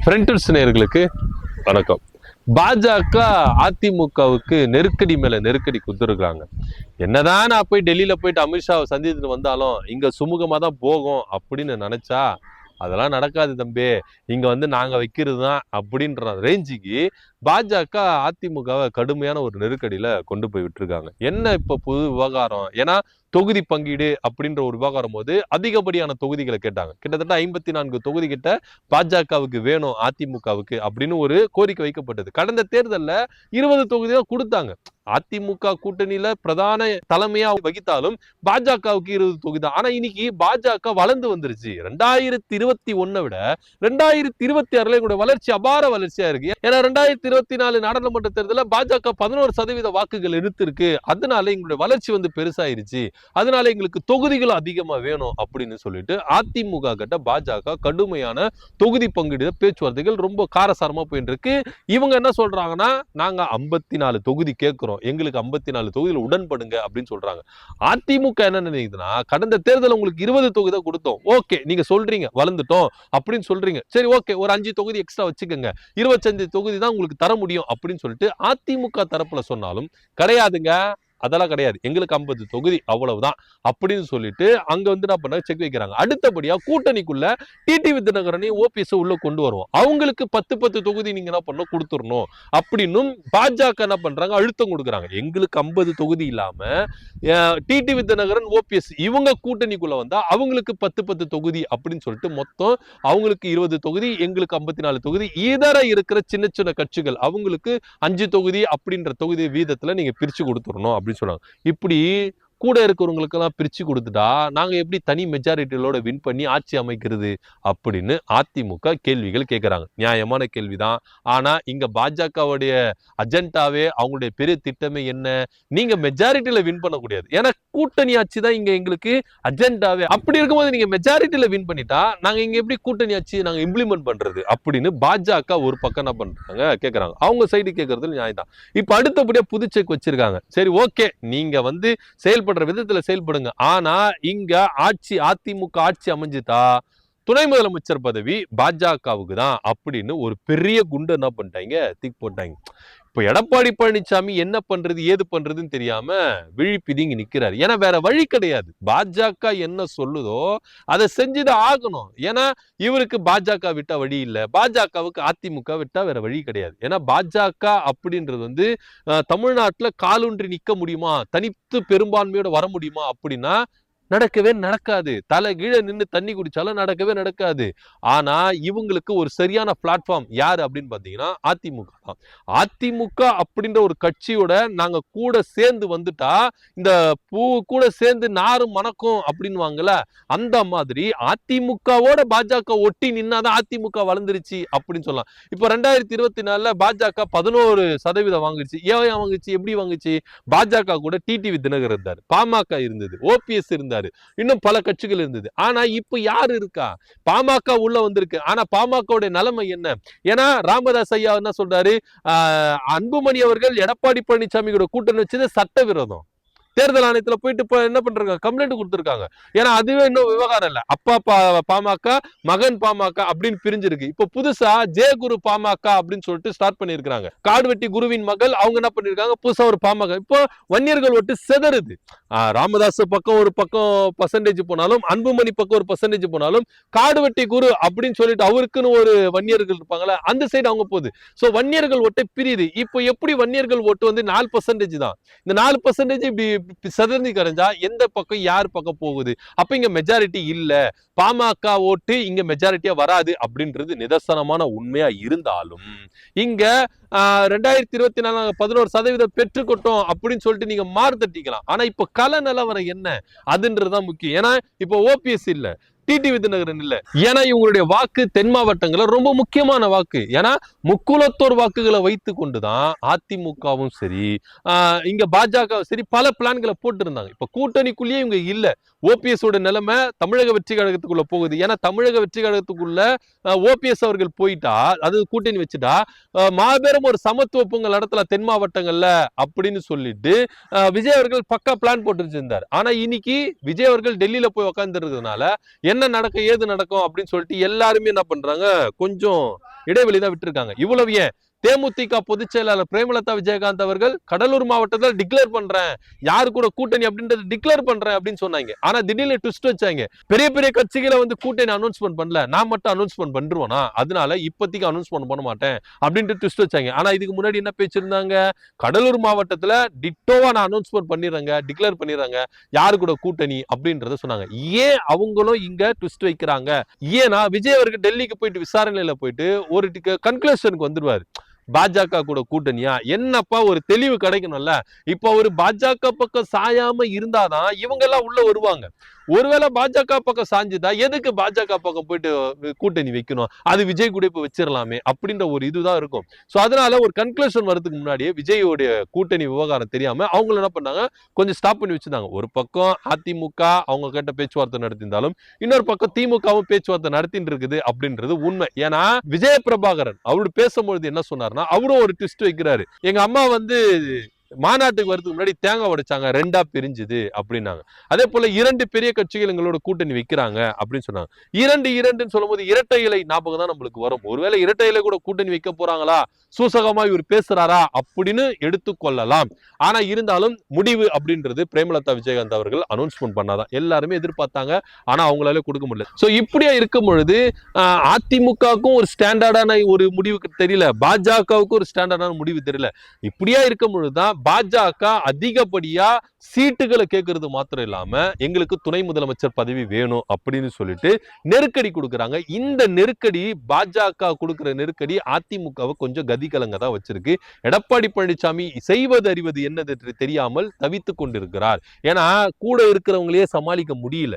Friends நேயர்களுக்கு வணக்கம். பாஜக அதிமுகவுக்கு நெருக்கடி மேல நெருக்கடி கொடுத்துருக்காங்க. என்னதான் நான் போய் டெல்லியில போயிட்டு அமித்ஷாவை சந்தித்துட்டு வந்தாலும் இங்க சுமூகமா தான் போகும் அப்படின்னு நினைச்சா அதெல்லாம் நடக்காது தம்பி, இங்க வந்து நாங்க வைக்கிறது தான் அப்படின்ற ரேஞ்சுக்கு பாஜக அதிமுகவை கடுமையான ஒரு நெருக்கடியில கொண்டு போய் விட்டுருக்காங்க. என்ன இப்ப புது விவகாரம்? ஏன்னா தொகுதி பங்கீடு அப்படின்ற ஒரு விவகாரம் போது அதிகப்படியான தொகுதிகளை கேட்டாங்க. கிட்டத்தட்ட 54 தொகுதி கிட்ட பாஜகவுக்கு வேணும் அதிமுகவுக்கு அப்படின்னு ஒரு கோரிக்கை வைக்கப்பட்டது. கடந்த தேர்தலில் 20 தொகுதி தான் கொடுத்தாங்க. அதிமுக கூட்டணியில பிரதான தலைமையா வகித்தாலும் பாஜகவுக்கு 20 தொகுதி தான். ஆனா இன்னைக்கு பாஜக வளர்ந்து வந்துருச்சு. 2021 விட 2026 கூட வளர்ச்சி அபார வளர்ச்சியா இருக்கு. ஏன்னா 2024 நாடாளுமன்ற தேர்தலில் பாஜக 11% வாக்குகள் எடுத்திருக்கு. அதனால எங்களுடைய வளர்ச்சி வந்து பெருசாயிருச்சு. அதனால எங்களுக்கு தொகுதிகள் அதிகமா வேணும் அப்படின்னு சொல்லிட்டு அதிமுக கிட்ட பாஜக கடுமையான தொகுதி பங்கீடு பேச்சுவார்த்தைகள் ரொம்ப காரசாரமா போயிட்டு இருக்கு. இவங்க என்ன சொல்றாங்கன்னா, நாங்க 54 தொகுதி கேட்கிறோம், எங்களுக்கு 54 தொகுதியில் உடன்படுங்க அப்படின்னு சொல்றாங்க. அதிமுக என்ன நினைக்குதுன்னா, கடந்த தேர்தல் உங்களுக்கு 20 தொகுதி தான் கொடுத்தோம், ஓகே நீங்க சொல்றீங்க வளர்ந்துட்டோம் அப்படின்னு சொல்றீங்க, சரி ஓகே ஒரு 5 தொகுதி எக்ஸ்ட்ரா வச்சுக்கோங்க, 25 தொகுதி தான் உங்களுக்கு தர முடியும் அப்படின்னு சொல்லிட்டு அதிமுக தரப்புல சொன்னாலும் கிடையாதுங்க, அதெல்லாம் கிடையாது, எங்களுக்கு 50 தொகுதி அவ்வளவுதான் அப்படின்னு சொல்லிட்டு அங்க வந்து என்ன பண்ண செக் வைக்கிறாங்க. அடுத்தபடியா கூட்டணிக்குள்ள டிடிவி தினகரனையும் ஓபிஎஸ் உள்ள கொண்டு வருவோம், அவங்களுக்கு 10 தொகுதி நீங்க என்ன பண்ணணும் கொடுத்துடணும் அப்படின்னு பாஜக என்ன பண்றாங்க, அழுத்தம் கொடுக்குறாங்க. எங்களுக்கு 50 தொகுதி இல்லாம டிடிவி தினகரன் ஓபிஎஸ் இவங்க கூட்டணிக்குள்ள வந்தா அவங்களுக்கு 10 தொகுதி அப்படின்னு சொல்லிட்டு மொத்தம் அவங்களுக்கு 20 தொகுதி, எங்களுக்கு 54 தொகுதி, இதர இருக்கிற சின்ன சின்ன கட்சிகள் அவங்களுக்கு 5 தொகுதி அப்படின்ற தொகுதி வீதத்துல நீங்க பிரிச்சு கொடுத்துடணும் அப்படின்னு சொல்றாங்க. இப்படி கூட இருக்கிறவங்களுக்கு எல்லாம் பிரிச்சு கொடுத்துட்டா நாங்க எப்படி தனி மெஜாரிட்டியோட வின் பண்ணி ஆட்சி அமைக்கிறது அப்படின்னு அதிமுக கேள்விகள் கேட்கிறாங்க. நியாயமான கேள்விதான். ஆனா இங்க பாஜகவுடைய அஜெண்டாவே அவங்களுடைய பெரிய திட்டமே என்ன, நீங்க மெஜாரிட்டியில வின் பண்ணக்கூடாது, ஏன்னா கூட்டணி ஆட்சி தான் இங்க எங்களுக்கு அஜெண்டாவே. அப்படி இருக்கும்போது நீங்க மெஜாரிட்டியில வின் பண்ணிட்டா நாங்க இங்க எப்படி கூட்டணி ஆட்சி நாங்க இம்ப்ளிமெண்ட் பண்றது அப்படின்னு பாஜக ஒரு பக்கம் என்ன பண்றாங்க கேட்கறாங்க. அவங்க சைடு கேட்கறது நியாயம் தான். இப்ப அடுத்தபடியா புது செக் வச்சிருக்காங்க. சரி ஓகே நீங்க வந்து செயல்படுற விதத்துல செயல்படுங்க, ஆனா இங்க ஆட்சி அதிமுக ஆட்சி அமைஞ்சுட்டா துணை முதலமைச்சர் பதவி பாஜகவுக்கு தான் அப்படின்னு ஒரு பெரிய குண்டு என்ன பண்ணிட்டாங்க, தூக்கி போட்டாங்க. இப்ப எடப்பாடி பழனிசாமி என்ன பண்றது ஏது பண்றதுன்னு தெரியாம விழிப்பிதிங்கி நிக்கிறாரு. ஏன்னா வேற வழி கிடையாது, பாஜக என்ன சொல்லுதோ அதை செஞ்சுதான் ஆகணும். ஏன்னா இவருக்கு பாஜக விட்டா வழி இல்லை, பாஜகவுக்கு அதிமுக விட்டா வேற வழி கிடையாது. ஏன்னா பாஜக அப்படின்றது வந்து தமிழ்நாட்டுல காலூன்றி நிக்க முடியுமா, தனித்து பெரும்பான்மையோட வர முடியுமா அப்படின்னா நடக்கவே நடக்காது. தலை கீழே நின்று தண்ணி குடிச்சாலும் நடக்கவே நடக்காது. ஆனா இவங்களுக்கு ஒரு சரியான பிளாட்ஃபார்ம் யாரு அப்படின்னு பாத்தீங்கன்னா அதிமுக தான். அதிமுக அப்படின்ற ஒரு கட்சியோட நாங்க கூட சேர்ந்து வந்துட்டா இந்த பூ கூட சேர்ந்து நாரும் மணக்கும் அப்படின்னு வாங்கல, அந்த மாதிரி அதிமுகவோட பாஜக ஒட்டி நின்னாதான் அதிமுக வளர்ந்துருச்சு அப்படின்னு சொல்லலாம். இப்ப 2024 பாஜக 11% வாங்குச்சு. ஏன் வாங்குச்சு, எப்படி வாங்குச்சு? பாஜக கூட டிடிவி தினகரன் இருந்தாரு, பாமக இருந்தது, ஓபிஎஸ் இருந்தாரு, இன்னும் பல கட்சிகள் இருந்தது. ஆனா இப்ப யாரு இருக்கா? பாமக உள்ள வந்திருக்கு. ஆனா பாமகவுடைய நிலைமை என்ன? ஏன்னா ராமதாஸ் ஐயா என்ன சொல்றாரு, அன்புமணி அவர்கள் எடப்பாடி பழனிசாமி கூட கூட்டணி வச்சது சட்டவிரோதம். தேர்தல் ஆணையத்துல போயிட்டு என்ன பண்றாங்க, கம்ப்ளைண்ட் கொடுத்திருக்காங்க. ஏன்னா அதுவே இன்னும் விவகாரம் இல்ல, அப்பா பாமக மகன் பாமக அப்படின்னு பிரிஞ்சிருக்கு. இப்ப புதுசா ஜெயகுரு பாமக அப்படின்னு சொல்லிட்டு ஸ்டார்ட் பண்ணிருக்காங்க. காடுவெட்டி குருவின் மகள் அவங்க என்ன பண்ணிருக்காங்க, புதுசா ஒரு பாமக. இப்போ வன்னியர்கள் ஓட்டு செதறுது. ராமதாஸ் பக்கம் ஒரு பக்கம் பர்சன்டேஜ் போனாலும், அன்புமணி பக்கம் ஒரு பர்சன்டேஜ் போனாலும், காடுவெட்டி குரு அப்படின்னு சொல்லிட்டு அவருக்குன்னு ஒரு வன்னியர்கள் இருப்பாங்களா அந்த சைடு அவங்க போகுது. சோ வன்னியர்கள் ஓட்டை பிரியுது. இப்போ எப்படி வன்னியர்கள் ஓட்டு வந்து 4% தான். இந்த 4% இப்படி சதர்ந்து கரைஞ்சா எந்த பக்கம் யார் பக்கம் போகுது? அப்ப இங்க மெஜாரிட்டி இல்ல, பாமக ஓட்டு இங்க மெஜாரிட்டியா வராது அப்படின்றது நிதர்சனமான உண்மையா இருந்தாலும் இங்க 2024 11% பெற்றுக்கொட்டோம் அப்படின்னு சொல்லிட்டு நீங்க மார்த்தட்டிக்கலாம். ஆனா இப்ப கள நிலவரம் என்ன அதுன்றதுதான் முக்கியம். ஏன்னா இப்ப ஓபிஎஸ் இல்ல, டிடிவி தினகரன் இல்ல. ஏன்னா இவங்களுடைய வாக்கு தென் மாவட்டங்கள்ல ரொம்ப முக்கியமான வாக்கு. ஏன்னா முக்குலத்தோர் வாக்குகளை வைத்து கொண்டுதான் அதிமுகவும் சரி இங்க பாஜக சரி பல பிளான்களை போட்டு இருந்தாங்க. இப்ப கூட்டணிக்குள்ளேயே இவங்க இல்ல. ஓபிஎஸ் ஓட நிலைமை தமிழக வெற்றி கழகத்துக்குள்ள போகுது. ஏன்னா தமிழக வெற்றி கழகத்துக்குள்ள ஓபிஎஸ் அவர்கள் போயிட்டா, அது கூட்டணி வச்சுட்டா மாபெரும் ஒரு சமத்துவ பொங்கல் நடத்தல தென் மாவட்டங்கள்ல அப்படின்னு சொல்லிட்டு விஜய் அவர்கள் பக்கா பிளான் போட்டு வச்சிருந்தார். ஆனா இன்னைக்கு விஜய் அவர்கள் டெல்லியில போய் உட்கார்ந்து இருக்கிறதுனால என்ன என்ன நடக்கும் ஏது நடக்கும் அப்படின்னு சொல்லிட்டு எல்லாருமே என்ன பண்றாங்க, கொஞ்சம் இடைவெளி தான் விட்டுருக்காங்க. இவ்வளவு ஏன், தேமுதிக பொதுச் செயலாளர் பிரேமலதா விஜயகாந்த் அவர்கள் கடலூர் மாவட்டத்தில் டிக்ளேர் பண்றேன், யாரு கூட கூட்டணி அப்படின்றது டிக்ளேர் பண்றேன் அப்படின்னு சொன்னாங்க. ஆனா திடீர்னு ட்விஸ்ட் வச்சாங்க. பெரிய பெரிய கட்சிகளை வந்து கூட்டணி அனௌன்ஸ்மெண்ட் பண்ணல, நான் மட்டும் அனௌன்ஸ்மெண்ட் பண்றேனா, அதனால இப்போதைக்கு அனௌன்ஸ்மெண்ட் பண்ண மாட்டேன் அப்படின்ட்டு ட்விஸ்ட் வச்சாங்க. ஆனா இதுக்கு முன்னாடி என்ன பேசிருந்தாங்க, கடலூர் மாவட்டத்துல டிட்டோவா நான் அனௌன்ஸ்மெண்ட் பண்ணிடுறேங்க, டிக்ளேர் பண்ணிடுறாங்க, யாரு கூட கூட்டணி அப்படின்றத சொன்னாங்க. ஏன் அவங்களும் இங்க ட்விஸ்ட் வைக்கிறாங்க, ஏன்னா விஜய் அவர்கள் டெல்லிக்கு போயிட்டு விசாரணையில போயிட்டு ஒரு கன்க்ளூஷனுக்கு வந்துருவாரு. பாஜக கூட கூட்டணியா, என்னப்பா ஒரு தெளிவு கிடைக்கணும்ல. இப்ப ஒரு பாஜக பக்கம் சாயாம இருந்தாதான் இவங்க எல்லாம் உள்ள வருவாங்க. ஒருவேளை பாஜக பக்கம் சாஞ்சுதா எதுக்கு பாஜக பக்கம் போயிட்டு கூட்டணி வைக்கணும், அது விஜய் கூட இப்ப வச்சிடலாமே அப்படின்ற ஒரு இதுதான் இருக்கும். சோ அதனால ஒரு கன்க்ளூஷன் வரதுக்கு முன்னாடியே விஜயோடைய கூட்டணி விவகாரம் தெரியாம அவங்க என்ன பண்ணாங்க, கொஞ்சம் ஸ்டாப் பண்ணி வச்சிருந்தாங்க. ஒரு பக்கம் அதிமுக அவங்க கிட்ட பேச்சுவார்த்தை நடத்திருந்தாலும் இன்னொரு பக்கம் திமுகவும் பேச்சுவார்த்தை நடத்திட்டு இருக்குது அப்படின்றது உண்மை. ஏன்னா விஜய பிரபாகரன் அவரு பேசும்பொழுது என்ன சொன்னார்னா, அவரும் ஒரு ட்விஸ்ட் வைக்கிறாரு. எங்க அம்மா வந்து மாநாட்டுக்கு வரதுக்கு முன்னாடி தேங்காய் உடைச்சாங்க, 2ஆ பிரிஞ்சுது அப்படின்னாங்க. அதே போல 2 பெரிய கட்சிகள் எங்களோட கூட்டணி வைக்கிறாங்க அப்படின்னு சொன்னாங்க. 2 சொல்லும் போது இரட்டை இலை ஞாபகம் தான் நம்மளுக்கு வரும். ஒருவேளை இரட்டை இலை கூட கூட்டணி வைக்க போறாங்களா, சூசகமா இவர் பேசுறாரா அப்படின்னு எடுத்துக்கொள்ளலாம். ஆனா இருந்தாலும் முடிவு அப்படின்றது பிரேமலதா விஜயகாந்த் அவர்கள் அனௌன்ஸ்மெண்ட் பண்ணாதான் எல்லாருமே எதிர்பார்த்தாங்க. ஆனா அவங்களால கொடுக்க முடியல. சோ இப்படியா இருக்கும் பொழுது அதிமுகவுக்கும் ஒரு ஸ்டாண்டர்டான ஒரு முடிவுக்கு தெரியல, பாஜகவுக்கும் ஒரு ஸ்டாண்டர்டான முடிவு தெரியல. இப்படியா இருக்கும் பொழுதுதான் பாஜக அதிகப்படியா சீட்டுகளை கேட்கறது மாத்திரம் இல்லாம எங்களுக்கு துணை முதலமைச்சர் பதவி வேணும் அப்படின்னு சொல்லிட்டு நெருக்கடி கொடுக்கறாங்க. இந்த நெருக்கடி, பாஜக கொடுக்கிற நெருக்கடி அதிமுகவை கொஞ்சம் கதிகலங்க தான் வச்சிருக்கு. எடப்பாடி பழனிசாமி செய்வது அறிவது என்னது தெரியாமல் தவித்துக் கொண்டிருக்கிறார். ஏன்னா கூட இருக்கிறவங்களையே சமாளிக்க முடியல.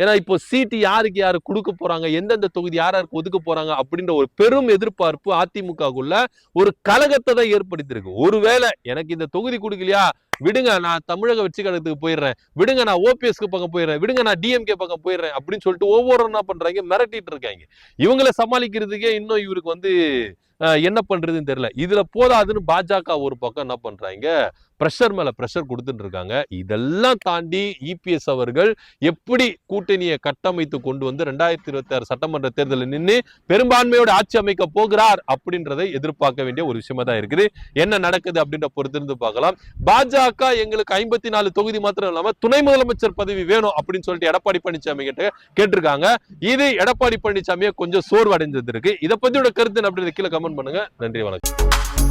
ஏன்னா இப்போ சீட்டு யாருக்கு யாரு கொடுக்க போறாங்க, எந்தெந்த தொகுதி யாருக்கு ஒதுக்க போறாங்க அப்படின்ற ஒரு பெரும் எதிர்பார்ப்பு அதிமுகக்குள்ள ஒரு கலகத்தை தான் ஏற்படுத்தியிருக்கு. ஒருவேளை எனக்கு இந்த தொகுதி கொடுக்கலையா, விடுங்க நான் தமிழக வெற்றி கழகத்துக்கு போயிடுறேன், விடுங்க நான் ஓபிஎஸ்க்கு பக்கம் போயிடுறேன், விடுங்க நான் டிஎம்கே பக்கம் போயிடுறேன் அப்படின்னு சொல்லிட்டு ஒவ்வொரு என்ன பண்றாங்க, மிரட்டிட்டு இருக்காங்க. இவங்களை சமாளிக்கிறதுக்கே இன்னும் இவருக்கு வந்து என்ன பண்றதுன்னு தெரியல. இதுல போதாதுன்னு பாஜக ஒரு பக்கம் என்ன பண்றாங்க, பிரஷர் மேல பிரஷர் கொடுத்துட்டு இருக்காங்க. இதெல்லாம் தாண்டி இபிஎஸ் அவர்கள் எப்படி கூட்டணியை கட்டமைத்து கொண்டு வந்து 2026 சட்டமன்ற தேர்தலில் நின்று பெரும்பான்மையோட ஆட்சி அமைக்க போகிறார் அப்படின்றதை எதிர்பார்க்க வேண்டிய ஒரு விஷயமா தான் இருக்குது. என்ன நடக்குது அப்படின்ற பொறுத்திருந்து பார்க்கலாம். பாஜக எங்களுக்கு 54 தொகுதி மாத்திரம் இல்லாம துணை முதலமைச்சர் பதவி வேணும் அப்படின்னு சொல்லிட்டு எடப்பாடி பழனிசாமி கிட்ட கேட்டிருக்காங்க. இது எடப்பாடி பழனிசாமியை கொஞ்சம் சோர்வடைந்தது இருக்கு. இதை பத்தியோட கருத்து அப்படின்ற கீழே கமெண்ட் பண்ணுங்க. நன்றி, வணக்கம்.